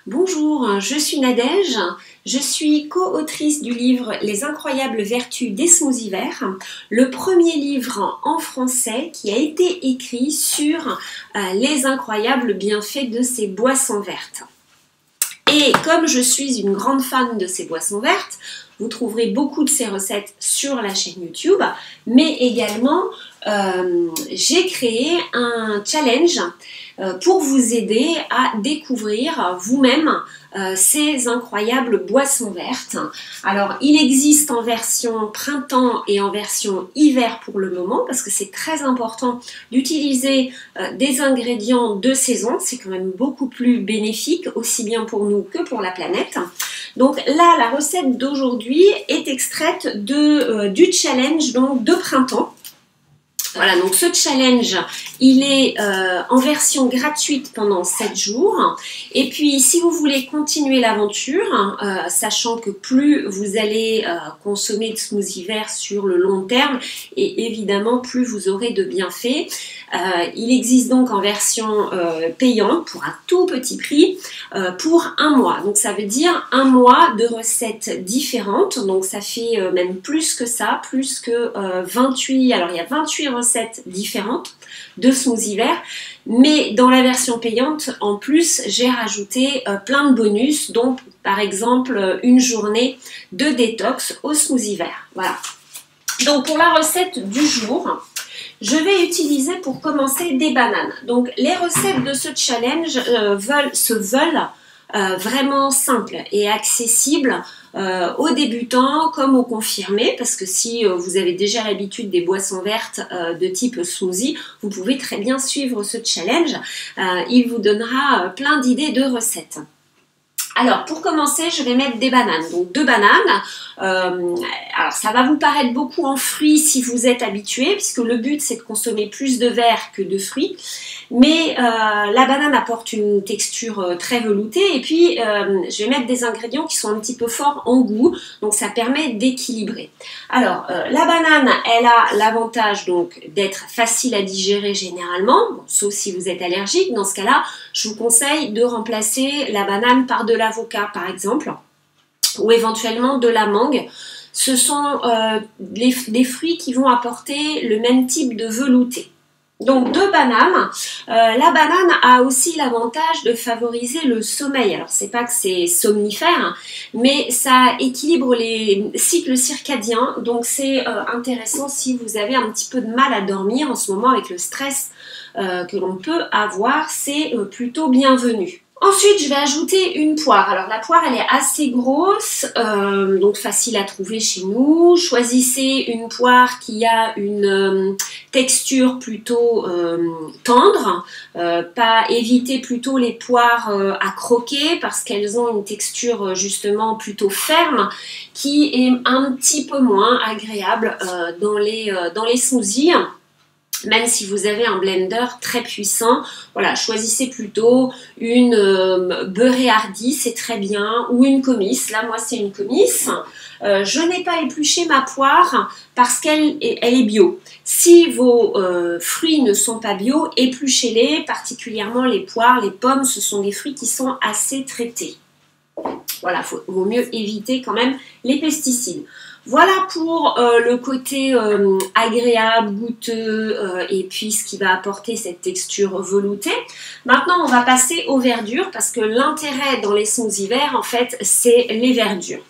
Bonjour, je suis Nadège, je suis co-autrice du livre Les incroyables vertus des smoothies verts, le premier livre en français qui a été écrit sur les incroyables bienfaits de ces boissons vertes. Et comme je suis une grande fan de ces boissons vertes, vous trouverez beaucoup de ces recettes sur la chaîne YouTube, mais également j'ai créé un challenge pour vous aider à découvrir vous-même ces incroyables boissons vertes. Alors, il existe en version printemps et en version hiver pour le moment, parce que c'est très important d'utiliser des ingrédients de saison. C'est quand même beaucoup plus bénéfique, aussi bien pour nous que pour la planète. Donc là, la recette d'aujourd'hui est extraite du challenge donc, de printemps. Voilà, donc ce challenge, il est en version gratuite pendant 7 jours. Et puis, si vous voulez continuer l'aventure, sachant que plus vous allez consommer de smoothies verts sur le long terme, et évidemment, plus vous aurez de bienfaits, il existe donc en version payante pour un tout petit prix pour un mois. Donc, ça veut dire un mois de recettes différentes. Donc, ça fait même plus que ça, plus que 28. Alors, il y a 28 recettes différentes de smoothies verts, mais dans la version payante, en plus, j'ai rajouté plein de bonus, donc par exemple une journée de détox au smoothie vert. Voilà. Donc pour la recette du jour, je vais utiliser pour commencer des bananes. Donc les recettes de ce challenge se veulent vraiment simples et accessibles aux débutants comme aux confirmés, parce que si vous avez déjà l'habitude des boissons vertes de type smoothie, vous pouvez très bien suivre ce challenge. Il vous donnera plein d'idées de recettes. Alors, pour commencer, je vais mettre des bananes. Donc, 2 bananes. Alors, ça va vous paraître beaucoup en fruits si vous êtes habitué, puisque le but, c'est de consommer plus de verre que de fruits. Mais la banane apporte une texture très veloutée. Et puis, je vais mettre des ingrédients qui sont un petit peu forts en goût. Donc, ça permet d'équilibrer. Alors, la banane, elle a l'avantage donc d'être facile à digérer généralement, bon, sauf si vous êtes allergique. Dans ce cas-là, je vous conseille de remplacer la banane par de l'avocat, par exemple, ou éventuellement de la mangue. Ce sont des fruits qui vont apporter le même type de velouté. Donc 2 bananes. La banane a aussi l'avantage de favoriser le sommeil. Alors c'est pas que c'est somnifère, mais ça équilibre les cycles circadiens. Donc c'est intéressant si vous avez un petit peu de mal à dormir en ce moment avec le stress que l'on peut avoir. C'est plutôt bienvenu. Ensuite, je vais ajouter une poire. Alors la poire, elle est assez grosse, donc facile à trouver chez nous. Choisissez une poire qui a une texture plutôt tendre. Évitez plutôt les poires à croquer parce qu'elles ont une texture justement plutôt ferme qui est un petit peu moins agréable dans les smoothies. Même si vous avez un blender très puissant, voilà, choisissez plutôt une beurrée hardie, c'est très bien, ou une comice. Là, moi, c'est une comice. Je n'ai pas épluché ma poire parce qu'elle est bio. Si vos fruits ne sont pas bio, épluchez-les, particulièrement les poires, les pommes, ce sont des fruits qui sont assez traités. Voilà, vaut mieux éviter quand même les pesticides. Voilà pour le côté agréable, goûteux et puis ce qui va apporter cette texture veloutée. Maintenant, on va passer aux verdures parce que l'intérêt dans les smoothies verts, en fait, c'est les verdures.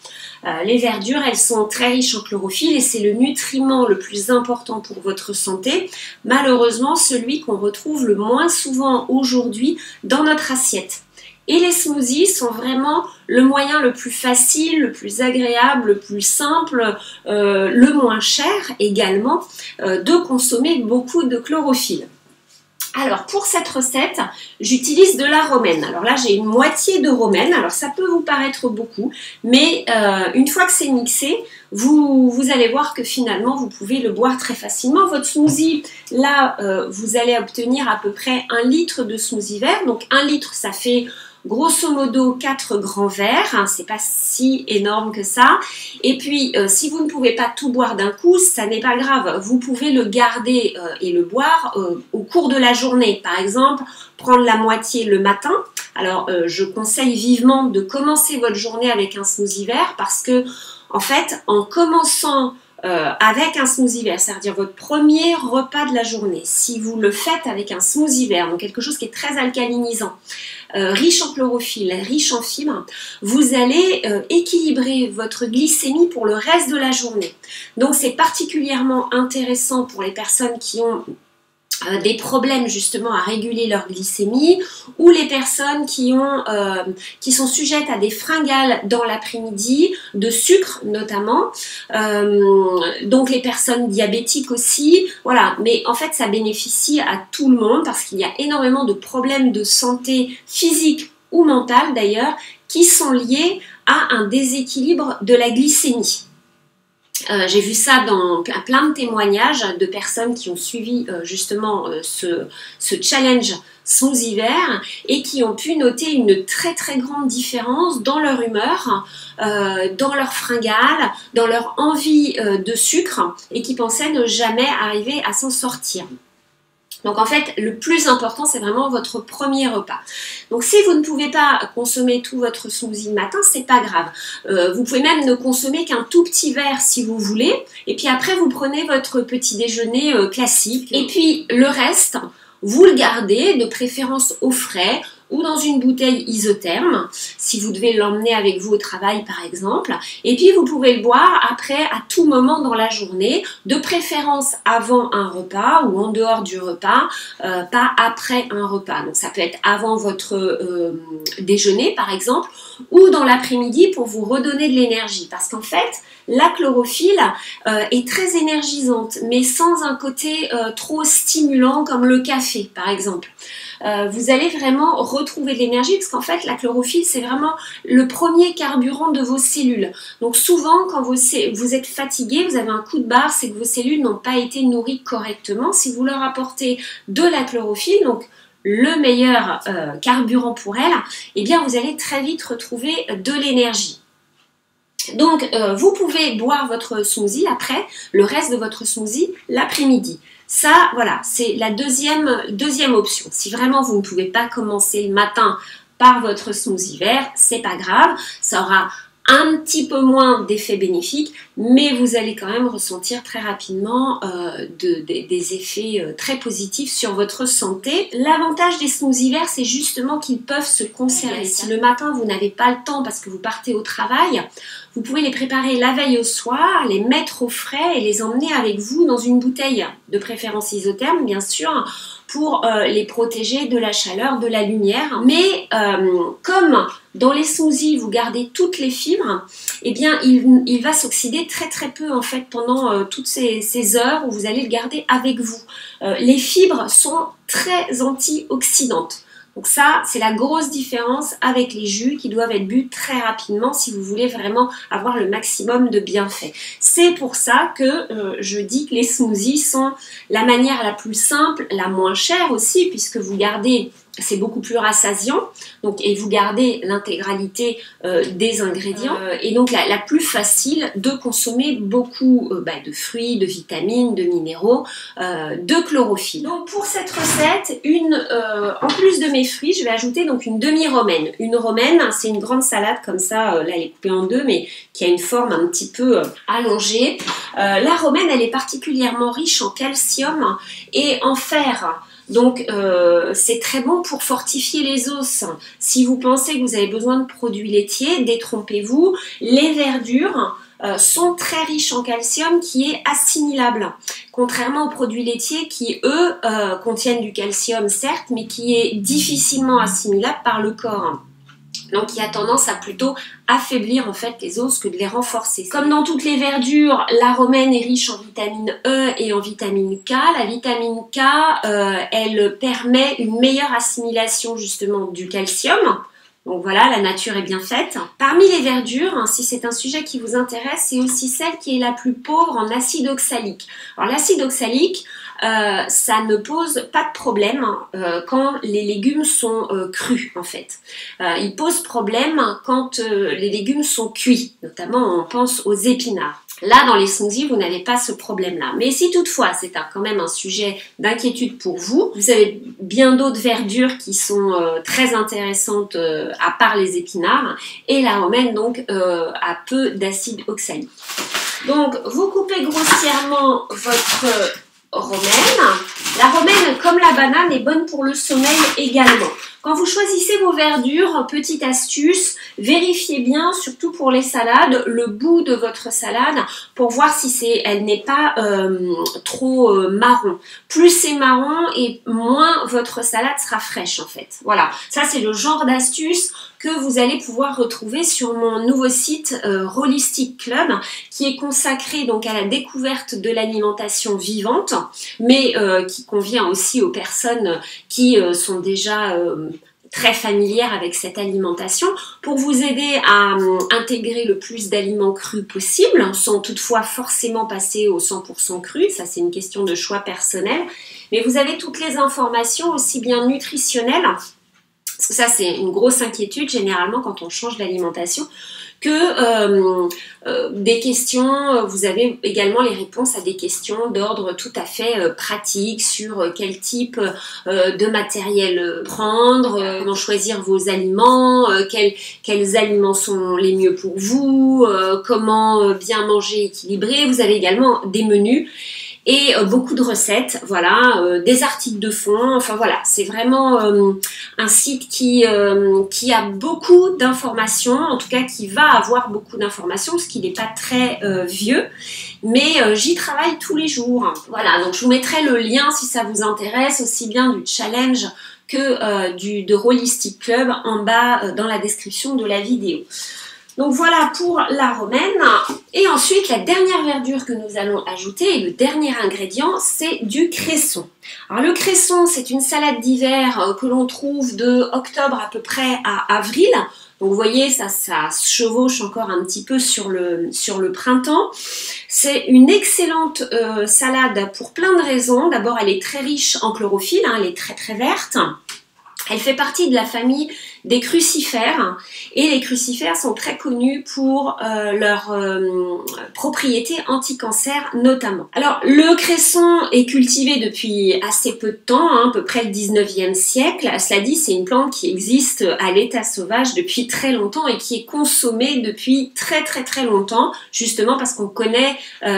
Les verdures, elles sont très riches en chlorophylle et c'est le nutriment le plus important pour votre santé. Malheureusement, celui qu'on retrouve le moins souvent aujourd'hui dans notre assiette. Et les smoothies sont vraiment le moyen le plus facile, le plus agréable, le plus simple, le moins cher également de consommer beaucoup de chlorophylle. Alors pour cette recette, j'utilise de la romaine. Alors là j'ai une moitié de romaine, alors ça peut vous paraître beaucoup, mais une fois que c'est mixé, vous allez voir que finalement vous pouvez le boire très facilement. Votre smoothie, là vous allez obtenir à peu près 1 litre de smoothie vert, donc 1 litre ça fait grosso modo 4 grands verres, hein, c'est pas si énorme que ça. Et puis si vous ne pouvez pas tout boire d'un coup, ça n'est pas grave, vous pouvez le garder et le boire au cours de la journée. Par exemple, prendre la moitié le matin. Alors je conseille vivement de commencer votre journée avec un smoothie vert parce que en fait, en commençant avec un smoothie vert, c'est-à-dire votre premier repas de la journée, si vous le faites avec un smoothie vert, donc quelque chose qui est très alcalinisant, riche en chlorophylle, riche en fibres, vous allez équilibrer votre glycémie pour le reste de la journée. Donc c'est particulièrement intéressant pour les personnes qui ont des problèmes justement à réguler leur glycémie ou les personnes qui sont sujettes à des fringales dans l'après-midi, de sucre notamment, donc les personnes diabétiques aussi, voilà, mais en fait ça bénéficie à tout le monde parce qu'il y a énormément de problèmes de santé physique ou mentale d'ailleurs qui sont liés à un déséquilibre de la glycémie. J'ai vu ça dans plein de témoignages de personnes qui ont suivi justement ce challenge smoothie vert et qui ont pu noter une très très grande différence dans leur humeur, dans leur fringale, dans leur envie de sucre et qui pensaient ne jamais arriver à s'en sortir. Donc en fait, le plus important, c'est vraiment votre premier repas. Donc si vous ne pouvez pas consommer tout votre smoothie le matin, c'est pas grave. Vous pouvez même ne consommer qu'un tout petit verre si vous voulez. Et puis après, vous prenez votre petit déjeuner classique. Et puis le reste, vous le gardez, de préférence au frais ou dans une bouteille isotherme, si vous devez l'emmener avec vous au travail par exemple. Et puis vous pouvez le boire après à tout moment dans la journée, de préférence avant un repas ou en dehors du repas, pas après un repas. Donc ça peut être avant votre déjeuner par exemple, ou dans l'après-midi pour vous redonner de l'énergie. Parce qu'en fait, la chlorophylle est très énergisante, mais sans un côté trop stimulant comme le café par exemple. Vous allez vraiment retrouver de l'énergie parce qu'en fait la chlorophylle c'est vraiment le premier carburant de vos cellules. Donc souvent quand vous êtes fatigué, vous avez un coup de barre, c'est que vos cellules n'ont pas été nourries correctement. Si vous leur apportez de la chlorophylle, donc le meilleur carburant pour elles, eh bien vous allez très vite retrouver de l'énergie. Donc vous pouvez boire votre smoothie après, le reste de votre smoothie l'après-midi. Ça, voilà, c'est la deuxième option. Si vraiment vous ne pouvez pas commencer le matin par votre smoothie vert, c'est pas grave, ça aura un petit peu moins d'effets bénéfiques, mais vous allez quand même ressentir très rapidement des effets très positifs sur votre santé. L'avantage des smoothies verts, c'est justement qu'ils peuvent se conserver. Si le matin vous n'avez pas le temps parce que vous partez au travail, vous pouvez les préparer la veille au soir, les mettre au frais et les emmener avec vous dans une bouteille, de préférence isotherme bien sûr, pour les protéger de la chaleur, de la lumière. Mais comme dans les smoothies vous gardez toutes les fibres, eh bien il va s'oxyder très très peu en fait pendant toutes ces heures où vous allez le garder avec vous. Les fibres sont très antioxydantes. Donc ça, c'est la grosse différence avec les jus qui doivent être bu très rapidement si vous voulez vraiment avoir le maximum de bienfaits. C'est pour ça que je dis que les smoothies sont la manière la plus simple, la moins chère aussi, puisque vous gardez, c'est beaucoup plus rassasiant, donc, et vous gardez l'intégralité des ingrédients, et donc la plus facile de consommer beaucoup de fruits, de vitamines, de minéraux, de chlorophylle. Donc pour cette recette, en plus de mes fruits, je vais ajouter donc une demi-romaine. Une romaine, c'est une grande salade comme ça, là elle est coupée en deux, mais qui a une forme un petit peu allongée. La romaine, elle est particulièrement riche en calcium et en fer. Donc c'est très bon pour fortifier les os. Si vous pensez que vous avez besoin de produits laitiers, détrompez-vous. Les verdures sont très riches en calcium qui est assimilable. Contrairement aux produits laitiers qui, eux, contiennent du calcium certes, mais qui est difficilement assimilable par le corps. Donc qui a tendance à plutôt affaiblir en fait les os que de les renforcer. Comme dans toutes les verdures, la romaine est riche en vitamine E et en vitamine K. La vitamine K, elle permet une meilleure assimilation justement du calcium. Donc voilà, la nature est bien faite. Parmi les verdures, hein, si c'est un sujet qui vous intéresse, c'est aussi celle qui est la plus pauvre en acide oxalique. Alors l'acide oxalique, ça ne pose pas de problème quand les légumes sont crus en fait. Il pose problème quand les légumes sont cuits, notamment on pense aux épinards. Là, dans les smoothies, vous n'avez pas ce problème-là. Mais si toutefois, c'est quand même un sujet d'inquiétude pour vous, vous avez bien d'autres verdures qui sont très intéressantes à part les épinards. Et la romaine, donc, a peu d'acide oxalique. Donc, vous coupez grossièrement votre romaine. La romaine, comme la banane, est bonne pour le sommeil également. Quand vous choisissez vos verdures, petite astuce, vérifiez bien, surtout pour les salades, le bout de votre salade pour voir si elle n'est pas trop marron. Plus c'est marron et moins votre salade sera fraîche en fait. Voilà, ça c'est le genre d'astuce que vous allez pouvoir retrouver sur mon nouveau site Holistic Club qui est consacré donc à la découverte de l'alimentation vivante mais qui convient aussi aux personnes qui sont déjà très familières avec cette alimentation pour vous aider à intégrer le plus d'aliments crus possible sans toutefois forcément passer au 100% cru, ça c'est une question de choix personnel, mais vous avez toutes les informations aussi bien nutritionnelles, parce que ça c'est une grosse inquiétude généralement quand on change d'alimentation, que des questions, vous avez également les réponses à des questions d'ordre tout à fait pratique sur quel type de matériel prendre, comment choisir vos aliments, quels aliments sont les mieux pour vous, comment bien manger équilibré. Vous avez également des menus et beaucoup de recettes, voilà, des articles de fond, enfin voilà, c'est vraiment un site qui a beaucoup d'informations, en tout cas qui va avoir beaucoup d'informations, parce qu'il n'est pas très vieux, mais j'y travaille tous les jours. Voilà, donc je vous mettrai le lien si ça vous intéresse, aussi bien du challenge que de Holistic Club en bas dans la description de la vidéo. Donc voilà pour la romaine. Et ensuite, la dernière verdure que nous allons ajouter, et le dernier ingrédient, c'est du cresson. Alors le cresson, c'est une salade d'hiver que l'on trouve de octobre à peu près à avril. Donc vous voyez, ça se chevauche encore un petit peu sur le printemps. C'est une excellente salade pour plein de raisons. D'abord, elle est très riche en chlorophylle, hein, elle est très très verte. Elle fait partie de la famille des crucifères et les crucifères sont très connus pour leurs propriétés anti-cancer notamment. Alors le cresson est cultivé depuis assez peu de temps, hein, à peu près le 19e siècle. Cela dit, c'est une plante qui existe à l'état sauvage depuis très longtemps et qui est consommée depuis très très très longtemps, justement parce qu'on connaît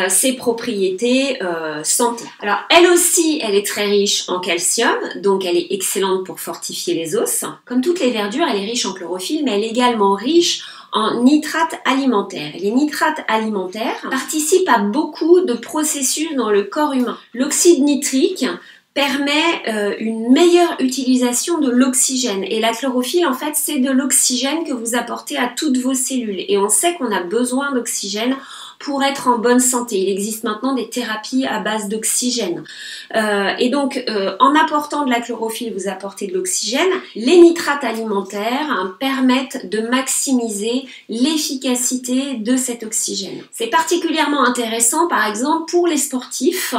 ses propriétés santé. Alors elle aussi, elle est très riche en calcium, donc elle est excellente pour fortifier les os. Comme toutes les verdures, elle est riche en chlorophylle, mais elle est également riche en nitrates alimentaires. Et les nitrates alimentaires participent à beaucoup de processus dans le corps humain. L'oxyde nitrique permet une meilleure utilisation de l'oxygène. Et la chlorophylle, en fait, c'est de l'oxygène que vous apportez à toutes vos cellules. Et on sait qu'on a besoin d'oxygène pour être en bonne santé. Il existe maintenant des thérapies à base d'oxygène. Et donc, en apportant de la chlorophylle, vous apportez de l'oxygène. Les nitrates alimentaires permettent de maximiser l'efficacité de cet oxygène. C'est particulièrement intéressant, par exemple, pour les sportifs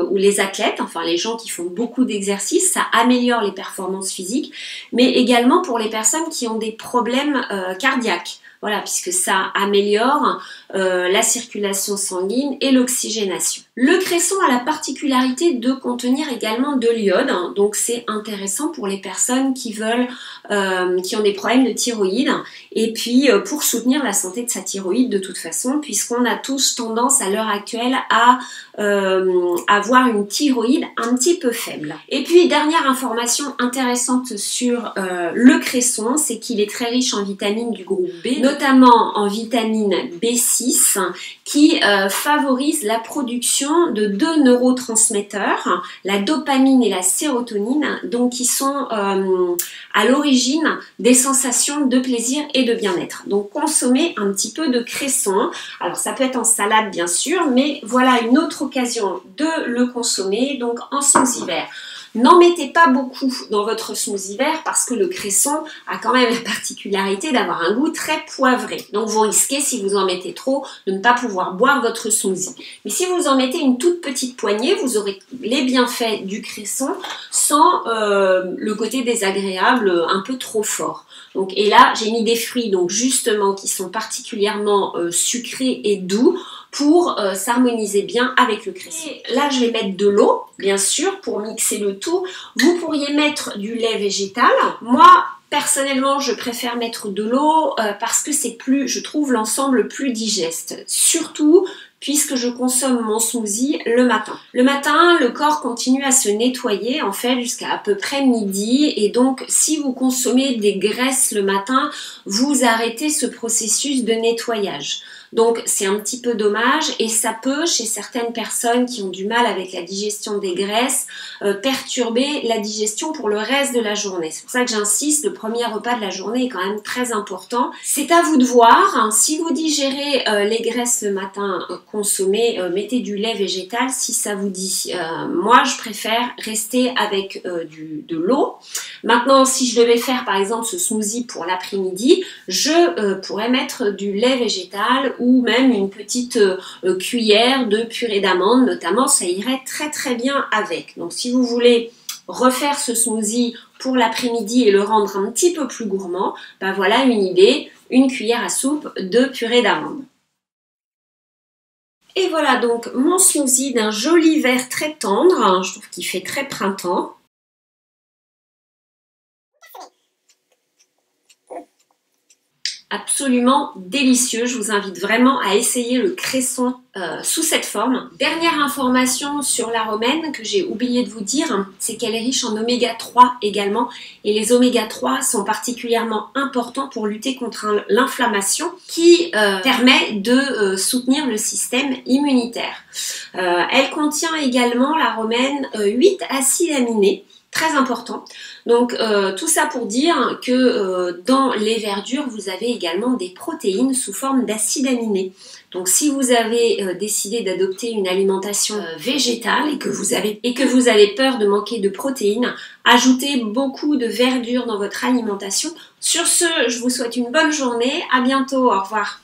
ou les athlètes, enfin les gens qui font beaucoup d'exercices, ça améliore les performances physiques, mais également pour les personnes qui ont des problèmes cardiaques. Voilà, puisque ça améliore la circulation sanguine et l'oxygénation. Le cresson a la particularité de contenir également de l'iode, hein, donc c'est intéressant pour les personnes qui veulent, qui ont des problèmes de thyroïde, et puis pour soutenir la santé de sa thyroïde de toute façon, puisqu'on a tous tendance à l'heure actuelle à avoir une thyroïde un petit peu faible. Et puis dernière information intéressante sur le cresson, c'est qu'il est très riche en vitamines du groupe B, notamment en vitamine B6 qui favorise la production de deux neurotransmetteurs, la dopamine et la sérotonine, donc qui sont à l'origine des sensations de plaisir et de bien-être. Donc consommer un petit peu de cresson, alors ça peut être en salade bien sûr, mais voilà une autre occasion de le consommer, donc en smoothie vert. N'en mettez pas beaucoup dans votre smoothie vert parce que le cresson a quand même la particularité d'avoir un goût très poivré. Donc vous risquez, si vous en mettez trop, de ne pas pouvoir boire votre smoothie. Mais si vous en mettez une toute petite poignée, vous aurez les bienfaits du cresson sans le côté désagréable un peu trop fort. Donc, et là, j'ai mis des fruits donc justement qui sont particulièrement sucrés et doux pour s'harmoniser bien avec le cresson. Et là, je vais mettre de l'eau, bien sûr, pour mixer le tout. Vous pourriez mettre du lait végétal. Moi, personnellement, je préfère mettre de l'eau parce que c'est plus, je trouve l'ensemble plus digeste. Surtout puisque je consomme mon smoothie le matin. Le matin, le corps continue à se nettoyer en fait jusqu'à peu près midi et donc si vous consommez des graisses le matin, vous arrêtez ce processus de nettoyage. Donc c'est un petit peu dommage et ça peut, chez certaines personnes qui ont du mal avec la digestion des graisses, perturber la digestion pour le reste de la journée. C'est pour ça que j'insiste, le premier repas de la journée est quand même très important. C'est à vous de voir, hein. Si vous digérez les graisses le matin, consommez, mettez du lait végétal si ça vous dit. Moi je préfère rester avec de l'eau. Maintenant si je devais faire par exemple ce smoothie pour l'après-midi, je pourrais mettre du lait végétal ou même une petite cuillère de purée d'amande notamment, ça irait très très bien avec. Donc si vous voulez refaire ce smoothie pour l'après-midi et le rendre un petit peu plus gourmand, ben voilà une idée, une cuillère à soupe de purée d'amande. Et voilà donc mon smoothie d'un joli vert très tendre, hein, je trouve qu'il fait très printemps. Absolument délicieux, je vous invite vraiment à essayer le cresson sous cette forme. Dernière information sur la romaine que j'ai oublié de vous dire, c'est qu'elle est riche en oméga 3 également et les oméga 3 sont particulièrement importants pour lutter contre l'inflammation qui permet de soutenir le système immunitaire. Elle contient également, la romaine, 8 acides aminés, très important. Donc tout ça pour dire que dans les verdures, vous avez également des protéines sous forme d'acides aminés. Donc si vous avez décidé d'adopter une alimentation végétale et que vous avez peur de manquer de protéines, ajoutez beaucoup de verdure dans votre alimentation. Sur ce, je vous souhaite une bonne journée, à bientôt, au revoir.